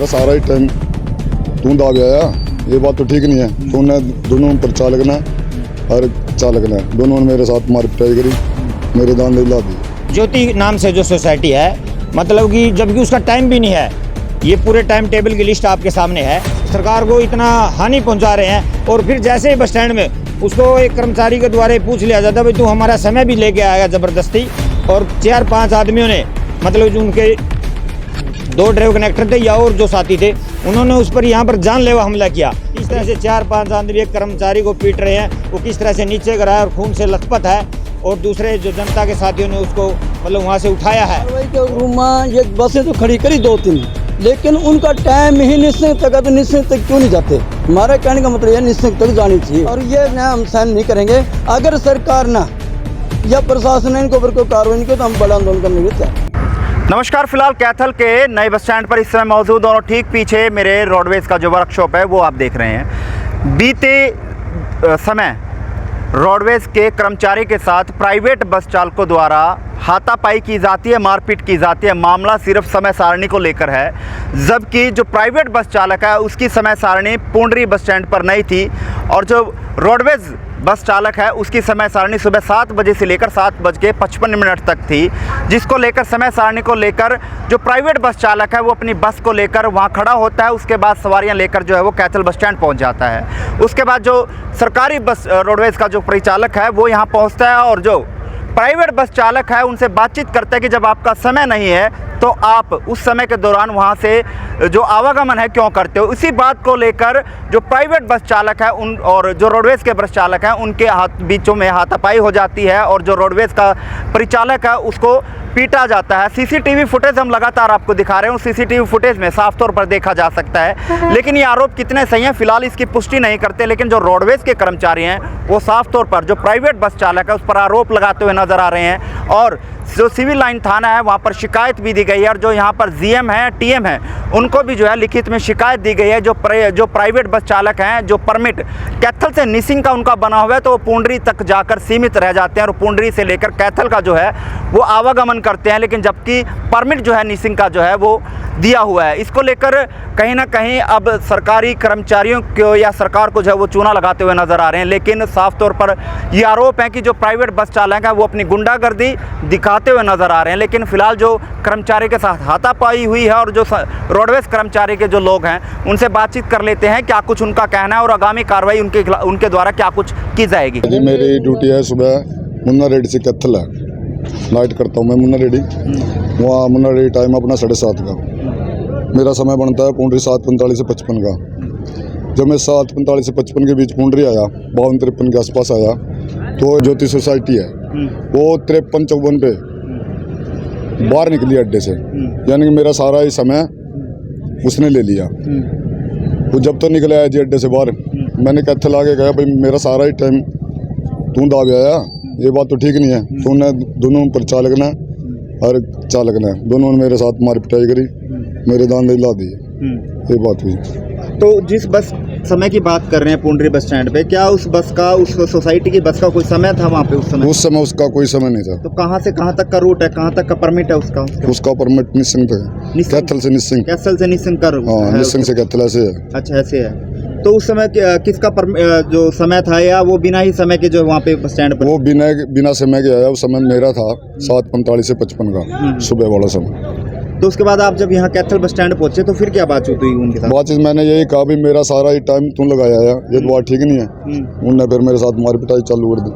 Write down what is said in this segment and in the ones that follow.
मेरा सारा ही टाइम तू दाब आया, ये बात तो ठीक नहीं है। तो उन्हें दोनों पर चालक ने और चालक ने दोनों ने मेरे साथ मार पिटाई करी, मेरे दान दिला दी। ज्योति नाम से जो सोसाइटी है, मतलब कि जबकि उसका टाइम भी नहीं है, ये पूरे टाइम टेबल की लिस्ट आपके सामने है। सरकार को इतना हानि पहुंचा रहे हैं और फिर जैसे ही बस स्टैंड में उसको एक कर्मचारी के द्वारा पूछ लिया जाता है भाई तू हमारा समय भी लेके आएगा ज़बरदस्ती, और 4-5 आदमियों ने, मतलब जो उनके 2 ड्राइवर कनेक्टर थे या और जो साथी थे, उन्होंने उस पर यहाँ पर जानलेवा हमला किया। इस तरह से 4-5 आदमी एक कर्मचारी को पीट रहे हैं, वो किस तरह से नीचे गिरा है और खून से लथपथ है, और दूसरे जो जनता के साथियों ने उसको मतलब वहाँ से उठाया है। रूम में ये बसें तो खड़ी करी 2-3, लेकिन उनका टाइम ही निश्चित तक, तो निश्चित तक क्यों नहीं जाते? हमारे कहने का मतलब ये निश्चित तक जानी चाहिए, और ये हम सहन नहीं करेंगे। अगर सरकार ना या प्रशासन इनके ऊपर कोई कार्रवाई नहीं की तो हम बड़ा आंदोलन करने के तैयार। नमस्कार, फिलहाल कैथल के नए बस स्टैंड पर इस समय मौजूद और ठीक पीछे मेरे रोडवेज का जो वर्कशॉप है वो आप देख रहे हैं। बीते समय रोडवेज के कर्मचारी के साथ प्राइवेट बस चालकों द्वारा हाथापाई की जाती है, मारपीट की जाती है। मामला सिर्फ समय सारणी को लेकर है, जबकि जो प्राइवेट बस चालक है उसकी समय सारणी पुंडरी बस स्टैंड पर नहीं थी, और जो रोडवेज बस चालक है उसकी समय सारणी सुबह 7 बजे से लेकर 7:55 तक थी, जिसको लेकर समय सारणी को लेकर जो प्राइवेट बस चालक है वो अपनी बस को लेकर वहाँ खड़ा होता है। उसके बाद सवारियाँ लेकर जो है वो कैथल बस स्टैंड पहुँच जाता है। उसके बाद जो सरकारी बस रोडवेज का जो परिचालक है वो यहाँ पहुँचता है और जो प्राइवेट बस चालक है उनसे बातचीत करते हैं कि जब आपका समय नहीं है तो आप उस समय के दौरान वहाँ से जो आवागमन है क्यों करते हो। इसी बात को लेकर जो प्राइवेट बस चालक है उन और जो रोडवेज़ के बस चालक हैं उनके बीचों में हाथापाई हो जाती है, और जो रोडवेज़ का परिचालक है उसको पीटा जाता है। सीसीटीवी फुटेज हम लगातार आपको दिखा रहे हैं। सीसीटीवी फुटेज में साफ तौर पर देखा जा सकता है, लेकिन ये आरोप कितने सही हैं फिलहाल इसकी पुष्टि नहीं करते। लेकिन जो रोडवेज़ के कर्मचारी हैं वो साफ तौर पर जो प्राइवेट बस चालक है उस पर आरोप लगाते हुए नजर आ रहे हैं, और जो सिविल लाइन थाना है वहाँ पर शिकायत भी दी गई है, और जो यहाँ पर जीएम है, टीएम है, उनको भी जो है लिखित में शिकायत दी गई है। जो प्राइवेट बस चालक हैं, जो परमिट कैथल से निसिंग का उनका बना हुआ है तो वो पुंडरी तक जाकर सीमित रह जाते हैं, और पुंडरी से लेकर कैथल का जो है वो आवागमन करते हैं, लेकिन जबकि परमिट जो है निसिंग का जो है वो दिया हुआ है। इसको लेकर कहीं ना कहीं अब सरकारी कर्मचारियों को या सरकार को जो है वो चूना लगाते हुए नजर आ रहे हैं। लेकिन साफ तौर पर ये आरोप है कि जो प्राइवेट बस चालक है वो अपनी गुंडागर्दी दिखाते हुए नजर आ रहे हैं। लेकिन फिलहाल जो कर्मचारी के साथ हाथापाई हुई है और जो रोडवेज कर्मचारी के जो लोग हैं उनसे बातचीत कर लेते हैं, क्या कुछ उनका कहना है और आगामी कार्रवाई उनके द्वारा क्या कुछ की जाएगी। जी मेरी ड्यूटी है सुबह मुन्ना रेडी से कैथल है, नाइट करता हूँ मैं मुन्ना रेडी। वहाँ मुन्ना रेडी टाइम अपना 7:30 का, मेरा समय बनता है पुंडरी 7:45 से 55 का। जब मैं 7:45 से 55 के बीच पुंडरी आया, 52-53 के आसपास आया, तो ज्योति सोसाइटी है वो 53-54 पे बाहर निकली अड्डे से, यानी कि मेरा सारा ही समय उसने ले लिया। वो जब तो निकले आया जी अड्डे से बाहर, मैंने कैथल आके कहा भाई मेरा सारा ही टाइम तू दाब आया, ये बात तो ठीक नहीं है। तो उन्हें दोनों पर चालक ने और चालक ने दोनों ने मेरे साथ मार पिटाई करी, मेरे दान दिला दिए, ये बात हुई। तो जिस बस समय की बात कर रहे हैं पुंडरी बस स्टैंड पे, क्या उस बस का, उस सोसाइटी की बस का कोई समय था वहाँ पे? उस समय उसका कोई समय नहीं था। तो कहाँ से कहाँ तक का रूट है, कहाँ तक का परमिट है उसका? उसका परमिट निसिंग था, कैथल से निसिंग। कैथल से निसिंग का रूट? हाँ, निसिंग से कैथल ऐसे है। अच्छा, ऐसे है। तो उस समय किसका जो समय था, या वो बिना ही समय के जो वहाँ पे बस स्टैंड पर? वो बिना समय के आया। उस समय मेरा था 7:45 से 55 का सुबह वाला समय। तो उसके बाद आप जब यहाँ कैथल बस स्टैंड पहुंचे तो फिर क्या बातचीत हुई उनके साथ? बातचीत मैंने यही कहा भी मेरा सारा ही टाइम तू लगाया है, ये तो बात ठीक नहीं है। उन्होंने फिर मेरे साथ मार पिटाई चालू कर दी,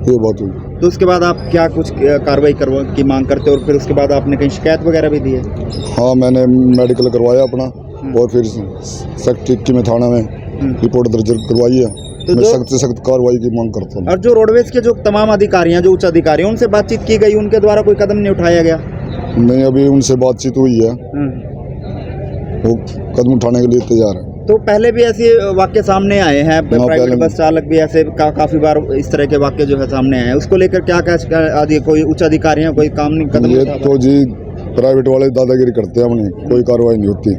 ये बात हुई। तो उसके बाद आप क्या कुछ कार्रवाई की मांग करते हो, और फिर उसके बाद आपने कहीं शिकायत वगैरह भी दी है? हाँ, मैंने मेडिकल करवाया अपना, और फिर सेक्टर में थाना में रिपोर्ट दर्ज करवाई है। तो मैं सख्त से सख्त कार्रवाई की मांग करता हूँ। और जो रोडवेज के जो तमाम अधिकारी हैं, जो उच्च अधिकारी हैं, उनसे बातचीत की गई, उनके द्वारा कोई कदम नहीं उठाया गया? नहीं, अभी उनसे बातचीत हुई है, वो कदम उठाने के लिए तैयार है। तो पहले भी ऐसे वाक्य सामने आए हैं, प्राइवेट बस चालक भी ऐसे काफी बार इस तरह के वाक्य जो है सामने आए हैं। उसको लेकर क्या कोई उच्च अधिकारी हैं, कोई काम नहीं कदम? ये तो जी प्राइवेट वाले दादागिरी करते हैं, अपनी कोई कार्रवाई नहीं होती।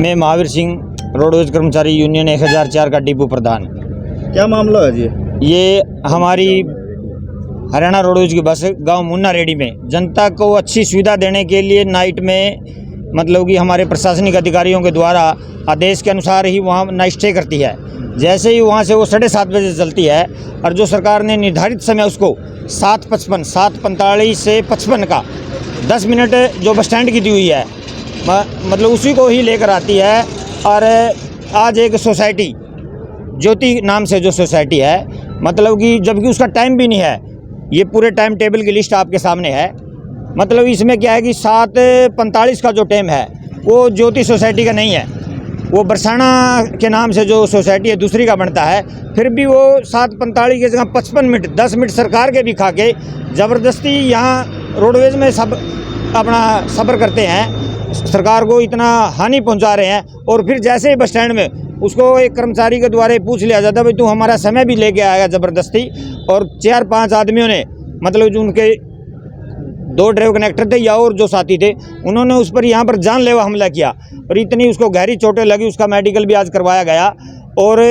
मैं महावीर सिंह, रोडवेज कर्मचारी यूनियन 1004 का डिपो प्रधान। क्या मामला है जी? ये हमारी हरियाणा रोडवेज की बस गांव मुन्ना रेडी में जनता को अच्छी सुविधा देने के लिए नाइट में मतलब कि हमारे प्रशासनिक अधिकारियों के द्वारा आदेश के अनुसार ही वहाँ नाइट स्टे करती है। जैसे ही वहाँ से वो 7:30 बजे चलती है और जो सरकार ने निर्धारित समय उसको 7:45 से 55 का 10 मिनट जो बस स्टैंड की दी हुई है, मतलब उसी को ही लेकर आती है। और आज एक सोसाइटी ज्योति नाम से जो सोसाइटी है, मतलब कि जबकि उसका टाइम भी नहीं है, ये पूरे टाइम टेबल की लिस्ट आपके सामने है। मतलब इसमें क्या है कि 7:45 का जो टाइम है वो ज्योति सोसाइटी का नहीं है, वो बरसाना के नाम से जो सोसाइटी है दूसरी का बनता है। फिर भी वो 7:45 की जगह 55 मिनट 10 मिनट सरकार के भी खा के ज़बरदस्ती यहाँ रोडवेज़ में सब अपना सफ़र करते हैं, सरकार को इतना हानि पहुँचा रहे हैं। और फिर जैसे ही बस स्टैंड में उसको एक कर्मचारी के द्वारा पूछ लिया जाता है, भाई तू हमारा समय भी लेके आएगा ज़बरदस्ती। और 4-5 आदमियों ने, मतलब जो उनके 2 ड्राइवर कनेक्टर थे या और जो साथी थे, उन्होंने उस पर यहाँ पर जानलेवा हमला किया और इतनी उसको गहरी चोटें लगी, उसका मेडिकल भी आज करवाया गया। और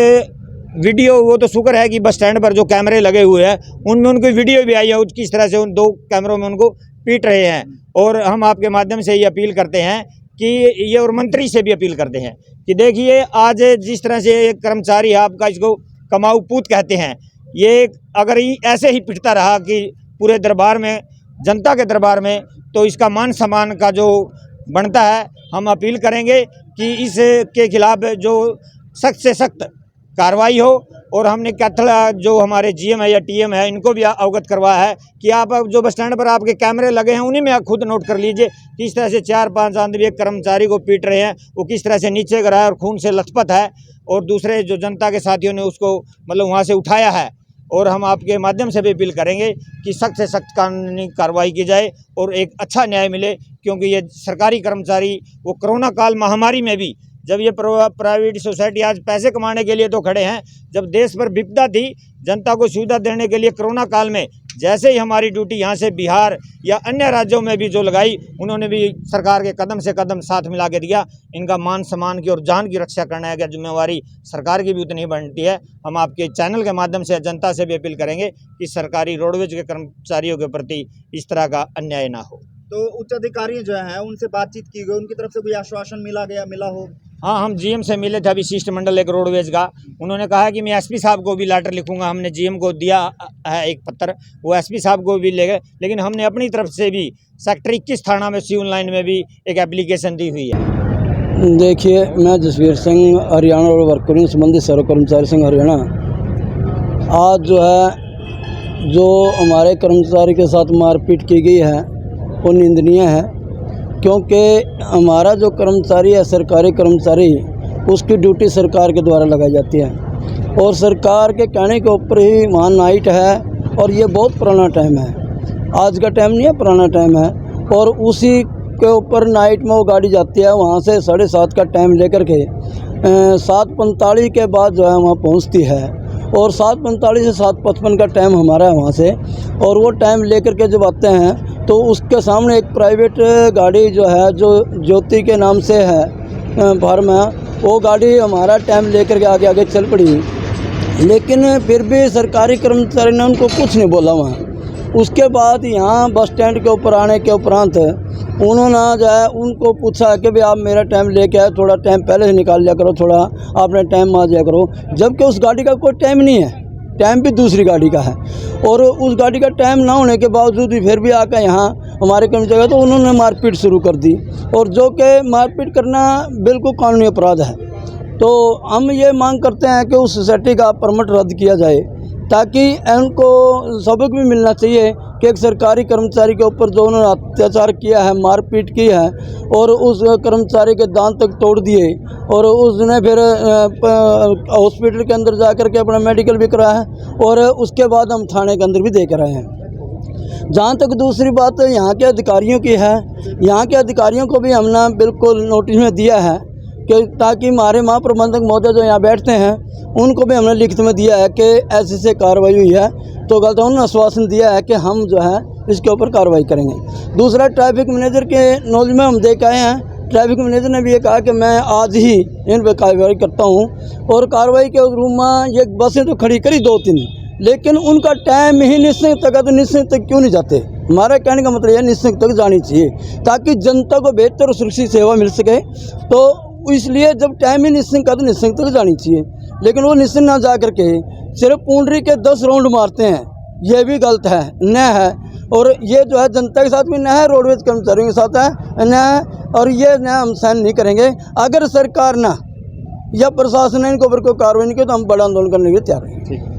वीडियो, वो तो शुक्र है कि बस स्टैंड पर जो कैमरे लगे हुए हैं उनमें उनको वीडियो भी आई है, किस तरह से उन 2 कैमरों में उनको पीट रहे हैं। और हम आपके माध्यम से ये अपील करते हैं कि ये, और मंत्री से भी अपील करते हैं कि देखिए आज जिस तरह से एक कर्मचारी है आपका, इसको कमाऊ पूत कहते हैं, ये अगर ऐसे ही पिटता रहा कि पूरे दरबार में, जनता के दरबार में, तो इसका मान सम्मान का जो बनता है, हम अपील करेंगे कि इसके खिलाफ जो सख्त से सख्त कार्रवाई हो। और हमने कैथल जो हमारे जीएम है या टीएम है इनको भी अवगत करवाया है कि आप जो बस स्टैंड पर आपके कैमरे लगे हैं उन्हीं में आप खुद नोट कर लीजिए किस तरह से 4-5 आदमी एक कर्मचारी को पीट रहे हैं, वो किस तरह से नीचे गिरा है और खून से लथपथ है, और दूसरे जो जनता के साथियों ने उसको मतलब वहाँ से उठाया है। और हम आपके माध्यम से भी अपील करेंगे कि सख्त से सख्त कानूनी कार्रवाई की जाए और एक अच्छा न्याय मिले, क्योंकि ये सरकारी कर्मचारी वो कोरोना काल महामारी में भी, जब ये प्राइवेट सोसाइटी आज पैसे कमाने के लिए तो खड़े हैं, जब देश पर विपदा थी, जनता को सुविधा देने के लिए कोरोना काल में जैसे ही हमारी ड्यूटी यहाँ से बिहार या अन्य राज्यों में भी जो लगाई, उन्होंने भी सरकार के कदम से कदम साथ मिला के दिया। इनका मान सम्मान की और जान की रक्षा करने की जिम्मेवारी सरकार की भी उतनी बनती है। हम आपके चैनल के माध्यम से जनता से भी अपील करेंगे कि सरकारी रोडवेज के कर्मचारियों के प्रति इस तरह का अन्याय ना हो। तो उच्च अधिकारी जो हैं उनसे बातचीत की गई, उनकी तरफ से कोई आश्वासन मिला हो? हाँ, हम जीएम से मिले थे अभी, शिष्टमंडल एक रोडवेज का। उन्होंने कहा कि मैं एसपी साहब को भी लेटर लिखूंगा, हमने जीएम को दिया है एक पत्र, वो एसपी साहब को भी ले गए। लेकिन हमने अपनी तरफ से भी सेक्टर 21 थाना में सिविल लाइन में भी एक एप्लीकेशन दी हुई है। देखिए, मैं जसवीर सिंह हरियाणा और वर्करों संबंधित सर्व कर्मचारी संघ हरियाणा, आज जो है जो हमारे कर्मचारी के साथ मारपीट की गई है वो निंदनीय है, क्योंकि हमारा जो कर्मचारी है सरकारी कर्मचारी, उसकी ड्यूटी सरकार के द्वारा लगाई जाती है और सरकार के कहने के ऊपर ही वहाँ नाइट है। और ये बहुत पुराना टाइम है, आज का टाइम नहीं है, पुराना टाइम है। और उसी के ऊपर नाइट में वो गाड़ी जाती है, वहाँ से 7:30 का टाइम लेकर के 7:45 के बाद जो है वहाँ पहुँचती है। और 7:45 से 7:55 का टाइम हमारा है वहाँ से। और वो टाइम लेकर के जब आते हैं तो उसके सामने एक प्राइवेट गाड़ी जो है, जो ज्योति के नाम से है फार्म है, वो गाड़ी हमारा टाइम लेकर के आगे आगे चल पड़ी। लेकिन फिर भी सरकारी कर्मचारी ने उनको कुछ नहीं बोला वहाँ। उसके बाद यहाँ बस स्टैंड के ऊपर आने के उपरांत उन्होंने जो है उनको पूछा कि भाई आप मेरा टाइम लेके आए, थोड़ा टाइम पहले से निकाल लिया करो, थोड़ा आपने टाइम आ जाया करो। जबकि उस गाड़ी का कोई टाइम नहीं है, टाइम भी दूसरी गाड़ी का है। और उस गाड़ी का टाइम ना होने के बावजूद भी फिर भी आकर यहाँ हमारे कर्मचारी, तो उन्होंने मारपीट शुरू कर दी, और जो कि मारपीट करना बिल्कुल कानूनी अपराध है। तो हम ये मांग करते हैं कि उस सोसाइटी का परमिट रद्द किया जाए, ताकि इनको सबक भी मिलना चाहिए कि एक सरकारी कर्मचारी के ऊपर जो उन्होंने अत्याचार किया है, मारपीट की है, और उस कर्मचारी के दांत तक तोड़ दिए, और उसने फिर हॉस्पिटल के अंदर जा कर के अपना मेडिकल भी कराया है, और उसके बाद हम थाने के अंदर भी दे कर आए हैं। जहाँ तक दूसरी बात यहाँ के अधिकारियों की है, यहाँ के अधिकारियों को भी हमने बिल्कुल नोटिस में दिया है कि ताकि हमारे महाप्रबंधक महोदय जो यहाँ बैठते हैं उनको भी हमने लिखित में दिया है कि ऐसे से कार्रवाई हुई है, तो गलत उन्होंने आश्वासन दिया है कि हम जो है इसके ऊपर कार्रवाई करेंगे। दूसरा, ट्रैफिक मैनेजर के नॉलेज में हम देख आए हैं, ट्रैफिक मैनेजर ने भी ये कहा कि मैं आज ही इन पर कार्रवाई करता हूँ। और कार्रवाई के रूम में ये बसें तो खड़ी करी 2-3, लेकिन उनका टाइम ही निश्चित तक, तो निश्चित तक क्यों नहीं जाते? हमारा कहने का मतलब यह निश्चित तक जानी चाहिए ताकि जनता को बेहतर और सुरक्षित सेवा मिल सके। तो इसलिए जब टाइम ही निश्चित का तो निश्चित तक जानी चाहिए, लेकिन वो निश्चित ना जा करके सिर्फ पूंडरी के 10 राउंड मारते हैं, ये भी गलत है, न है। और ये जो है जनता के साथ भी न है, रोडवेज कर्मचारियों के साथ है न है, और ये न हम सहन नहीं करेंगे। अगर सरकार ना या प्रशासन ने इनके ऊपर कोई कार्रवाई नहीं की तो हम बड़ा आंदोलन करने के लिए तैयार हैं।